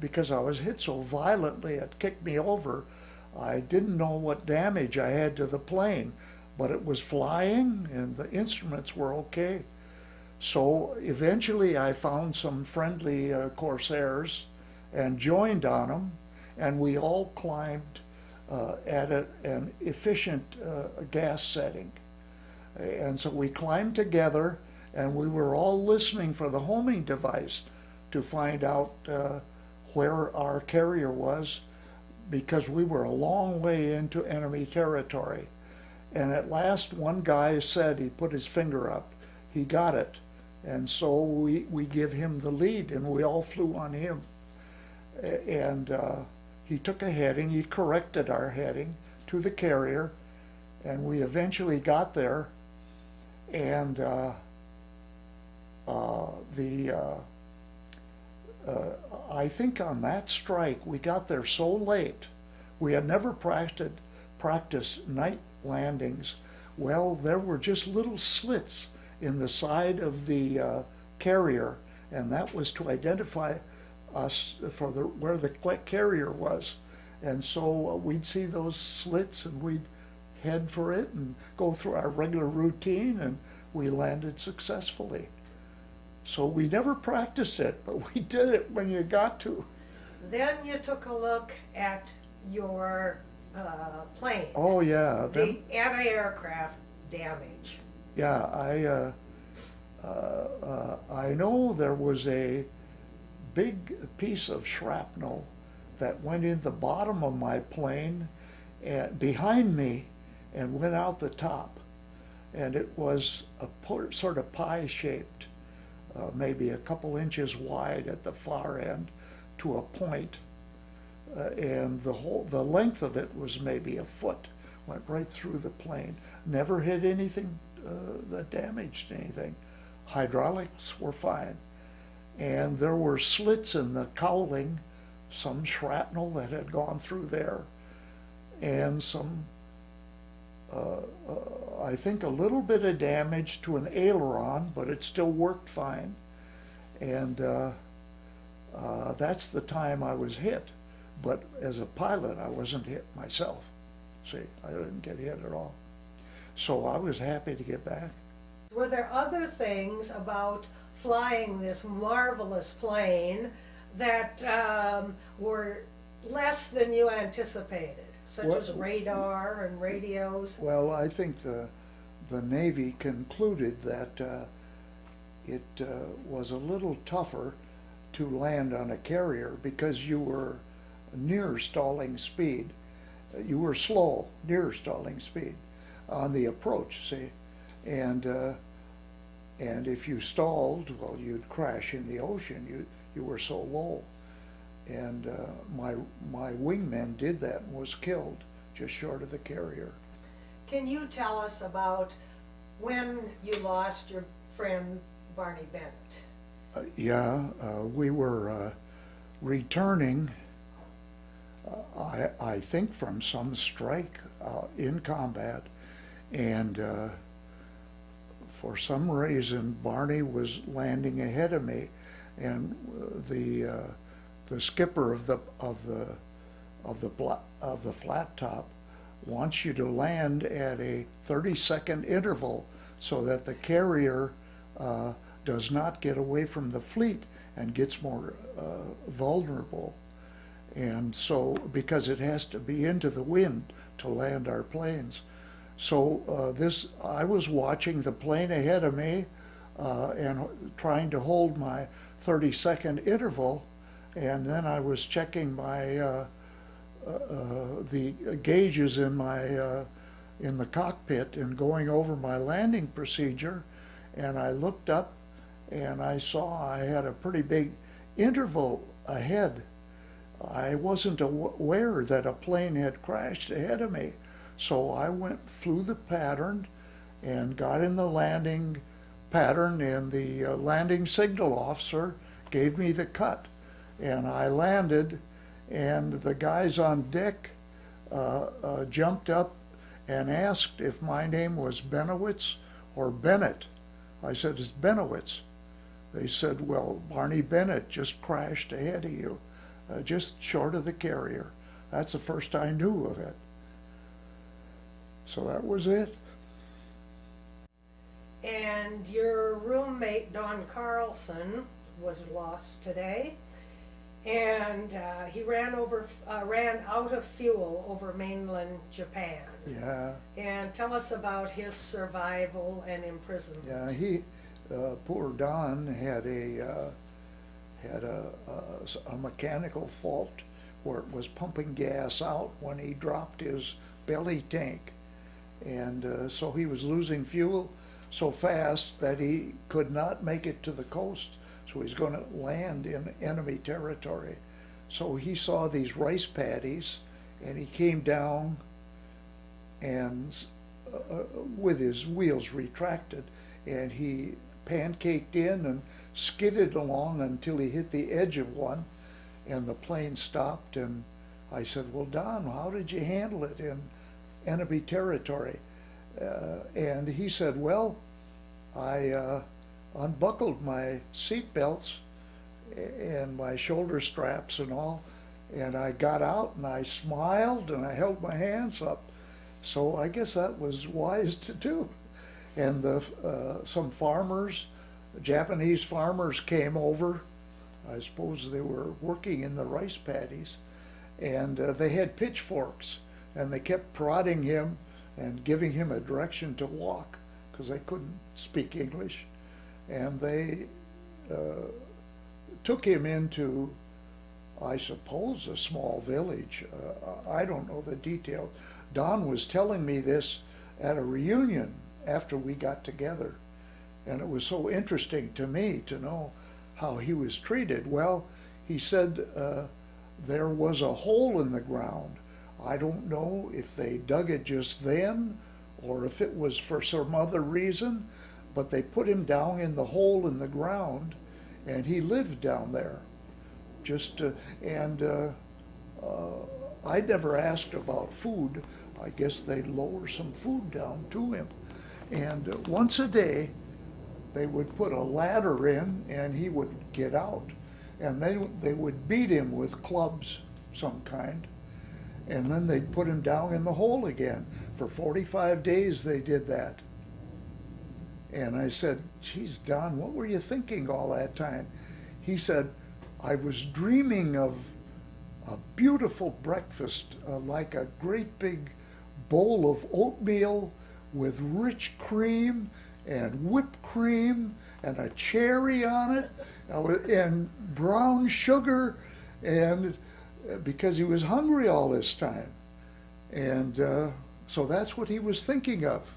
because I was hit so violently, it kicked me over. I didn't know what damage I had to the plane, but it was flying and the instruments were okay. So eventually I found some friendly Corsairs and joined on them, and we all climbed at an efficient gas setting. And so we climbed together, and we were all listening for the homing device to find out where our carrier was, because we were a long way into enemy territory. And at last one guy said, he put his finger up, he got it. And so we give him the lead, and we all flew on him. And he took a heading, he corrected our heading to the carrier, and we eventually got there. And I think on that strike, we got there so late. We had never practiced night landings. Well, there were just little slits in the side of the carrier, and that was to identify us for where the carrier was. And so we'd see those slits, and we'd head for it and go through our regular routine, and we landed successfully. So we never practiced it, but we did it when you got to. Then you took a look at your plane. Oh yeah. The anti-aircraft damage. Yeah, I know there was a big piece of shrapnel that went in the bottom of my plane and behind me and went out the top. And it was a sort of pie-shaped, maybe a couple inches wide at the far end to a point. And the length of it was maybe a foot, went right through the plane. Never hit anything that damaged anything. Hydraulics were fine. And there were slits in the cowling, some shrapnel that had gone through there, and some, I think a little bit of damage to an aileron, but it still worked fine. And that's the time I was hit. But as a pilot, I wasn't hit myself. See, I didn't get hit at all. So I was happy to get back. Were there other things about flying this marvelous plane that were less than you anticipated, such as radar and radios? Well, I think the Navy concluded that it was a little tougher to land on a carrier because you were near stalling speed. You were slow, near stalling speed on the approach, see? And if you stalled, well, you'd crash in the ocean. You were so low. And my wingman did that and was killed just short of the carrier. Can you tell us about when you lost your friend Barney Bennett? We were returning, I think from some strike in combat, and for some reason Barney was landing ahead of me, and the skipper of the flat top wants you to land at a 30-second interval so that the carrier does not get away from the fleet and gets more vulnerable. And so, because it has to be into the wind to land our planes. So I was watching the plane ahead of me and trying to hold my 30-second interval, and then I was checking my the gauges in the cockpit and going over my landing procedure, and I looked up and I saw I had a pretty big interval ahead. I wasn't aware that a plane had crashed ahead of me. So I flew the pattern and got in the landing pattern, and the landing signal officer gave me the cut. And I landed, and the guys on deck jumped up and asked if my name was Bennewitz or Bennett. I said, it's Bennewitz. They said, well, Barney Bennett just crashed ahead of you, just short of the carrier. That's the first I knew of it. So that was it. And your roommate, Don Carlson, was lost today. And he ran out of fuel over mainland Japan. Yeah. And tell us about his survival and imprisonment. Yeah, poor Don had a mechanical fault where it was pumping gas out when he dropped his belly tank. And so he was losing fuel so fast that he could not make it to the coast. So he's going to land in enemy territory. So he saw these rice paddies, and he came down and with his wheels retracted, and he pancaked in and skidded along until he hit the edge of one, and the plane stopped. And I said, well, Don, how did you handle it in enemy territory? And he said, well, I unbuckled my seat belts and my shoulder straps and all, and I got out and I smiled and I held my hands up. So I guess that was wise to do. And some farmers, Japanese farmers, came over. I suppose they were working in the rice paddies, and they had pitchforks, and they kept prodding him and giving him a direction to walk because they couldn't speak English. And they took him into, I suppose, a small village. I don't know the details. Don was telling me this at a reunion after we got together, and it was so interesting to me to know how he was treated. Well, he said there was a hole in the ground. I don't know if they dug it just then or if it was for some other reason, but they put him down in the hole in the ground, and he lived down there. I never asked about food. I guess they'd lower some food down to him. And once a day, they would put a ladder in, and he would get out. And they would beat him with clubs, some kind. And then they'd put him down in the hole again. For 45 days they did that. And I said, geez, Don, what were you thinking all that time? He said, I was dreaming of a beautiful breakfast, like a great big bowl of oatmeal with rich cream and whipped cream and a cherry on it and brown sugar, and because he was hungry all this time. And so that's what he was thinking of.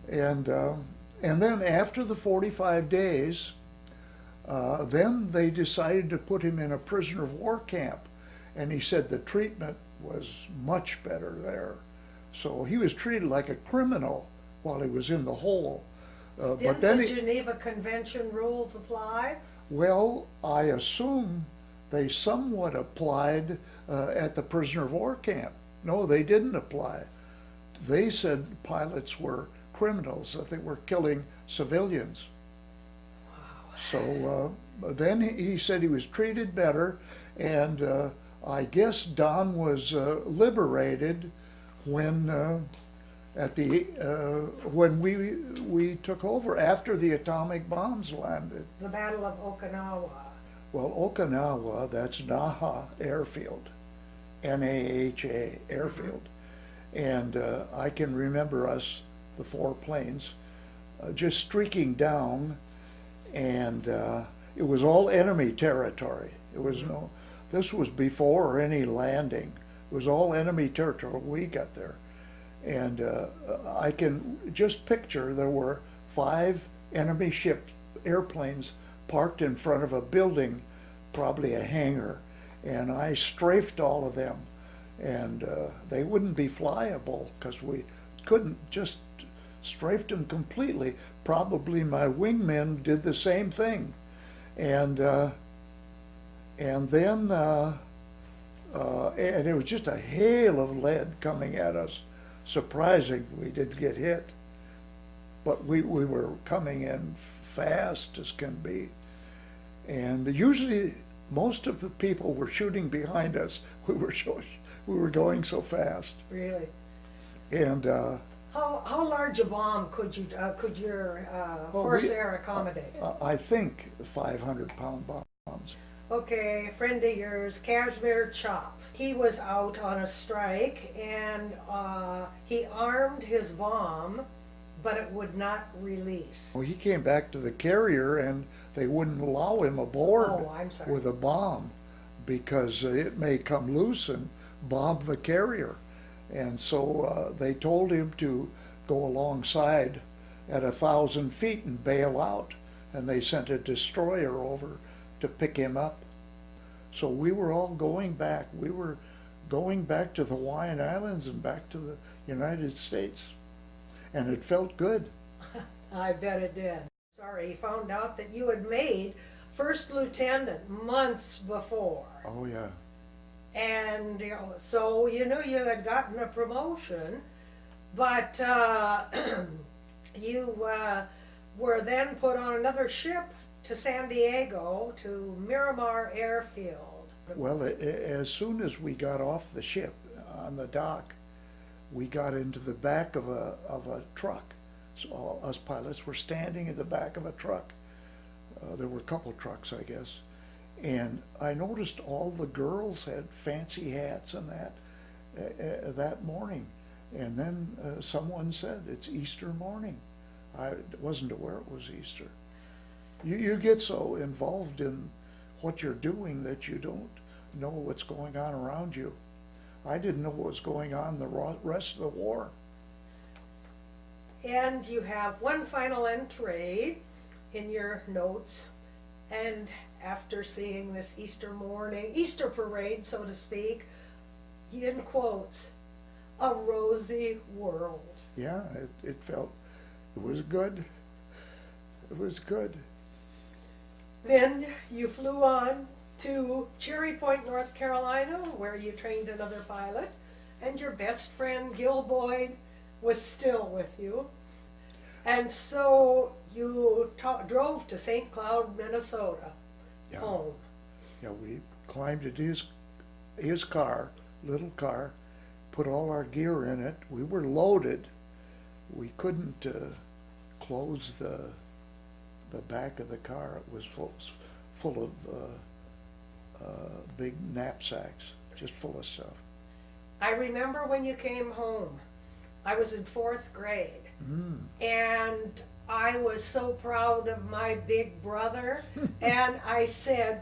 And then after the 45 days, then they decided to put him in a prisoner of war camp. And he said the treatment was much better there. So he was treated like a criminal while he was in the hole. Didn't the Geneva Convention rules apply? Well, I assume they somewhat applied at the prisoner of war camp. No, they didn't apply. They said pilots were criminals, that they were killing civilians. Wow. So then he said he was treated better, and I guess Don was liberated when when we took over after the atomic bombs landed. The Battle of Okinawa. Well, Okinawa, that's Naha Airfield, Naha Airfield. And I can remember us, the 4 planes, just streaking down, and it was all enemy territory. It was this was before any landing. It was all enemy territory when we got there. And I can just picture there were 5 enemy airplanes parked in front of a building, probably a hangar, and I strafed all of them, and they wouldn't be flyable because we couldn't just strafed them completely. Probably my wingmen did the same thing, and then and it was just a hail of lead coming at us. Surprising we didn't get hit, but we were coming in fast as can be, and usually most of the people were shooting behind us. We were going so fast. Really? And how large a bomb could your Corsair accommodate? I think 500-pound bombs. Okay, a friend of yours, Kashmir Chop. He was out on a strike and he armed his bomb, but it would not release. Well, he came back to the carrier and they wouldn't allow him aboard Oh, I'm sorry. with a bomb because it may come loose and bomb the carrier. And so they told him to go alongside at 1,000 feet and bail out. And they sent a destroyer over to pick him up. So we were all going back. We were going back to the Hawaiian Islands and back to the United States. And it felt good. I bet it did. Sorry, he found out that you had made first lieutenant months before. Oh, yeah. And so you knew you had gotten a promotion, but you were then put on another ship to San Diego to Miramar Airfield. Well, as soon as we got off the ship on the dock, we got into the back of a truck. So us pilots were standing in the back of a truck. There were a couple trucks, I guess. And I noticed all the girls had fancy hats and that morning. And then someone said, it's Easter morning. I wasn't aware it was Easter. You get so involved in what you're doing that you don't know what's going on around you. I didn't know what was going on the rest of the war. And you have one final entry in your notes. And after seeing this Easter morning, Easter parade, so to speak, in quotes, a rosy world. Yeah, it was good. It was good. Then you flew on to Cherry Point, North Carolina, where you trained another pilot, and your best friend Gil Boyd was still with you. And so you drove to St. Cloud, Minnesota, Yeah. home. Yeah, we climbed into his car, little car, put all our gear in it. We were loaded. We couldn't close the back of the car. It was full of big knapsacks, just full of stuff. I remember when you came home. I was in 4th grade. And I was so proud of my big brother. And I said,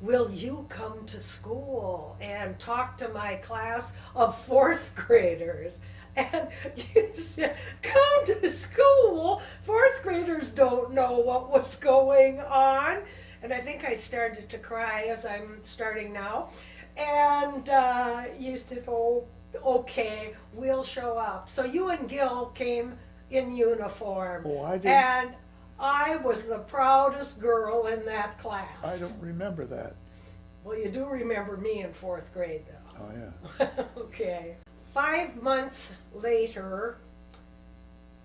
will you come to school and talk to my class of 4th graders? And you said, come to school? 4th graders don't know what was going on. And I think I started to cry, as I'm starting now. And you said, oh, okay, we'll show up. So you and Gil came in uniform. Oh, I didn't. And I was the proudest girl in that class. I don't remember that. Well, you do remember me in 4th grade, though. Oh, yeah. Okay. 5 months later,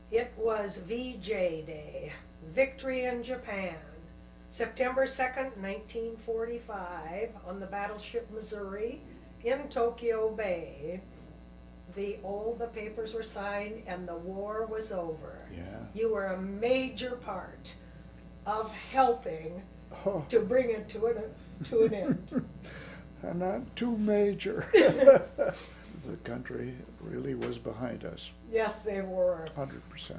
it was VJ Day, Victory in Japan. September 2nd, 1945, on the battleship Missouri in Tokyo Bay. The papers were signed and the war was over. Yeah. You were a major part of helping Oh, to bring it to an end. not too major. The country really was behind us, Yes, they were. 100%.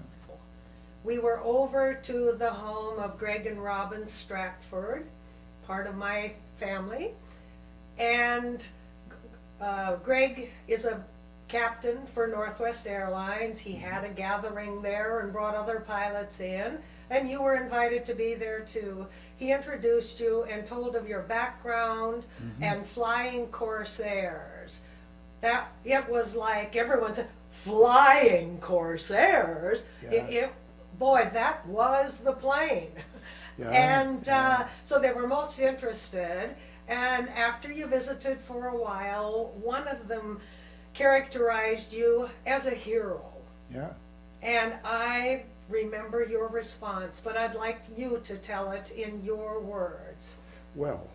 We were over to the home of Greg and Robin Stratford, part of my family. And Greg is a captain for Northwest Airlines. He had a gathering there and brought other pilots in. and you were invited to be there too. He introduced you and told of your background and flying Corsairs. That it was like everyone said, flying Corsairs. Yeah. Boy, that was the plane. Yeah, And yeah. so they were most interested. And after you visited for a while, one of them characterized you as a hero. Yeah. And I remember your response, but I'd like you to tell it in your words. Well,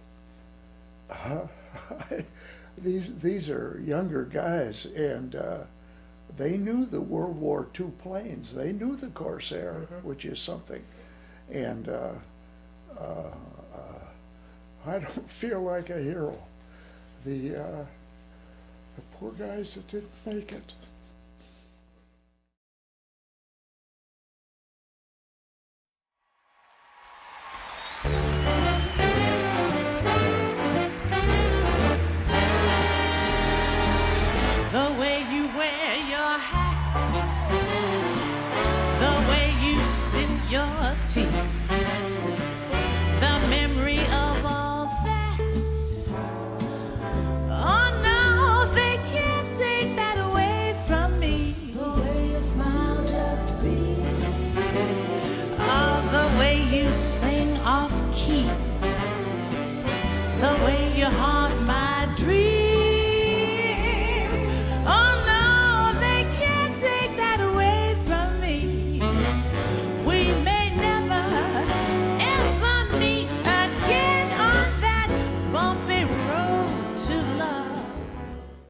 these are younger guys, and they knew the World War II planes. They knew the Corsair, which is something. And I don't feel like a hero. The poor guys that didn't make it. The way you wear your hat, the way you sip your tea, the memory of all that. Oh no, they can't take that away from me. The way you smile just beats. Oh, the way you sing off key, the way your heart